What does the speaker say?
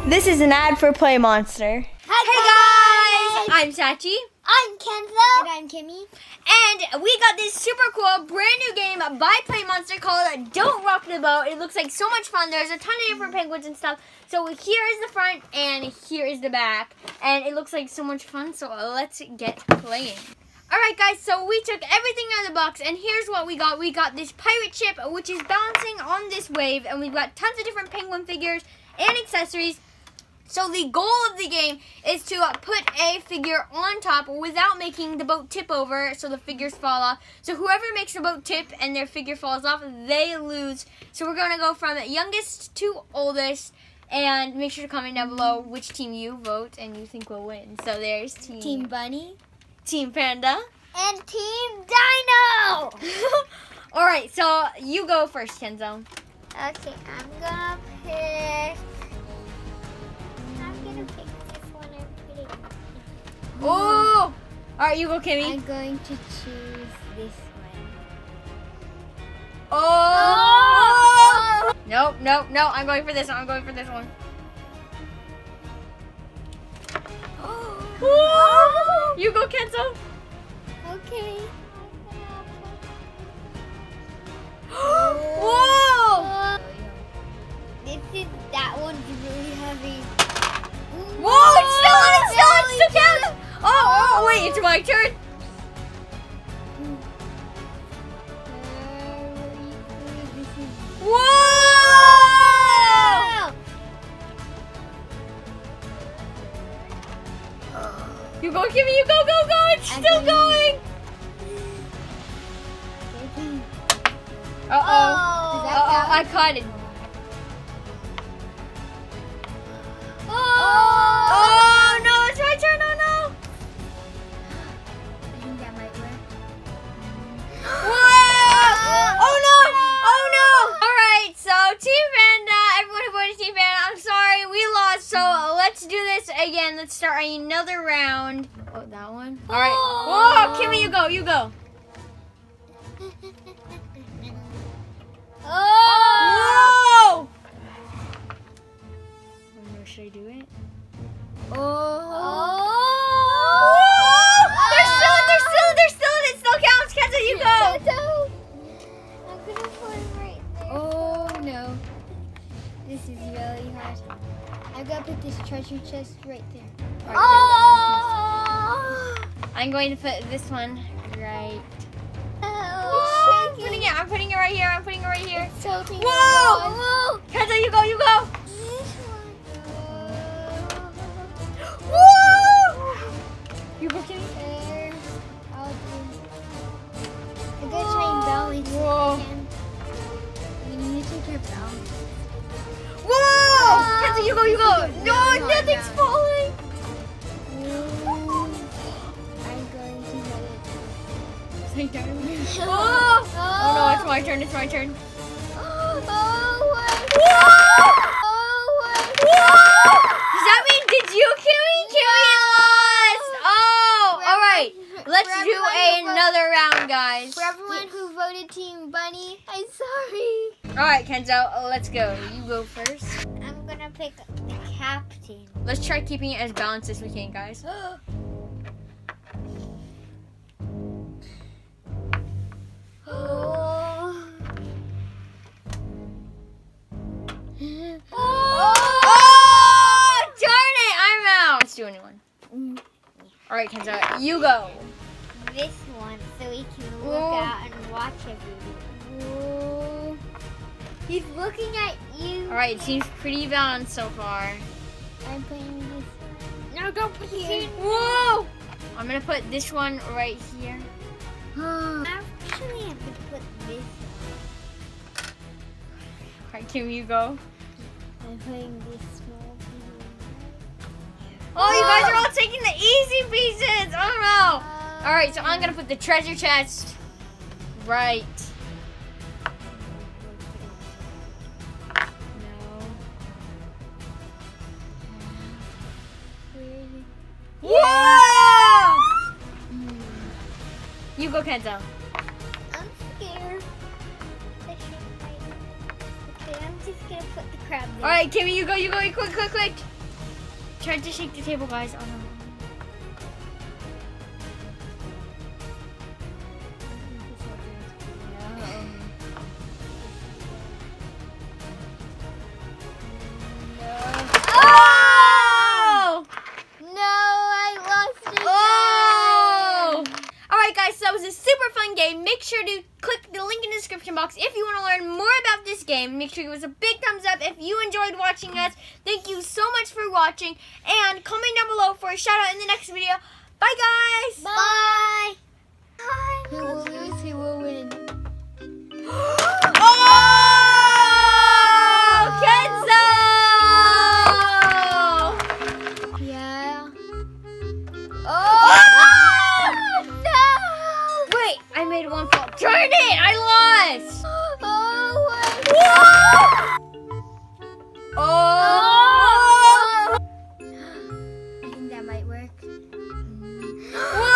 This is an ad for Play Monster. Hey guys! I'm Sachi. I'm Kenzo. And I'm Kimmy. And we got this super cool brand new game by Play Monster called Don't Rock the Boat. It looks like so much fun. There's a ton of different penguins and stuff. So here is the front and here is the back. And it looks like so much fun. So let's get playing. Alright guys, so we took everything out of the box and here's what we got. We got this pirate ship which is balancing on this wave, and we've got tons of different penguin figures and accessories. So the goal of the game is to put a figure on top without making the boat tip over so the figures fall off. So whoever makes the boat tip and their figure falls off, they lose. So we're going to go from youngest to oldest. And make sure to comment down below which team you vote and you think will win. So there's Team Bunny, Team Panda, and Team Dino. Alright, so you go first, Kenzo. Okay, I'm gonna pick this one. I'm pretty. Oh! Alright, you go, Kimmy. I'm going to choose this one. Oh! Nope. I'm going for this one. Oh! You go, Kenzo. Okay. Whoa! That one's really heavy. Whoa! It's still counting. Oh, wait, it's my turn. Whoa! You go, Kimmy, you go. It's still going. I caught it. Oh no, it's my turn. Oh no. I think that might work. Whoa! Oh no! Alright, so Team Panda, everyone who voted Team Panda, I'm sorry, we lost, so let's do this again. Let's start another round. Oh, that one? Alright. Whoa, Kimmy, you go. Oh! Whoa! Should I do it? Oh! They're still in it. Still counts. Kenzo, you go. I'm gonna put it right there. Oh no. This is really hard. I'm gonna put this treasure chest right there. Right, Oh! I'm going to put this one right. Oh, I'm putting it right here. It's tilting. Whoa! Kenzo, you go. This one. Woo! You go, Kimmy. There. I'll do. I'm gonna try and balance it Whoa. again. You need to take your balance. Whoa! Kenzo, you go. No, Really hard nothing's now. falling. I'm going to let it. Oh no, it's my turn. Oh, what? Does that mean did you, Kimmy? Kimmy lost. Oh, all right. Let's do another round, guys. For everyone who voted Team Bunny, I'm sorry. All right, Kenzo, let's go. You go first. I'm gonna pick the captain. Let's try keeping it as balanced as we can, guys. Oh, darn it! I'm out. Let's do a new one. All right, Kenzo, you go. This one, so we can look out and watch everything. He's looking at you. All right, it seems pretty balanced so far. I'm putting this. No, don't put it. Whoa! I'm gonna put this one right here. Actually, I'm gonna put this. All right, Kim, you go. I'm putting this small piece. Oh, you guys are all taking the easy pieces. Oh no! All right, so I'm gonna put the treasure chest right. Whoa! You go, Kenzo. I'm scared. Okay, I'm just gonna put the crab there. All right, Kimmy, you go, quick. Try to shake the table, guys. Oh, no. Oh! No, I lost it. Oh! Alright guys, so that was a super fun game. Make sure to click the link in the description box if you want to learn more about this game. Make sure you give us a big thumbs up if you enjoyed watching us. Thank you so much for watching. And comment down below for a shout out in the next video. Bye guys! Bye! Who will lose? Who will win? Kenzo! Yeah. Oh! No! Wait, I made one fall. Turn it! I lost! Oh, Oh! I think that might work. Whoa!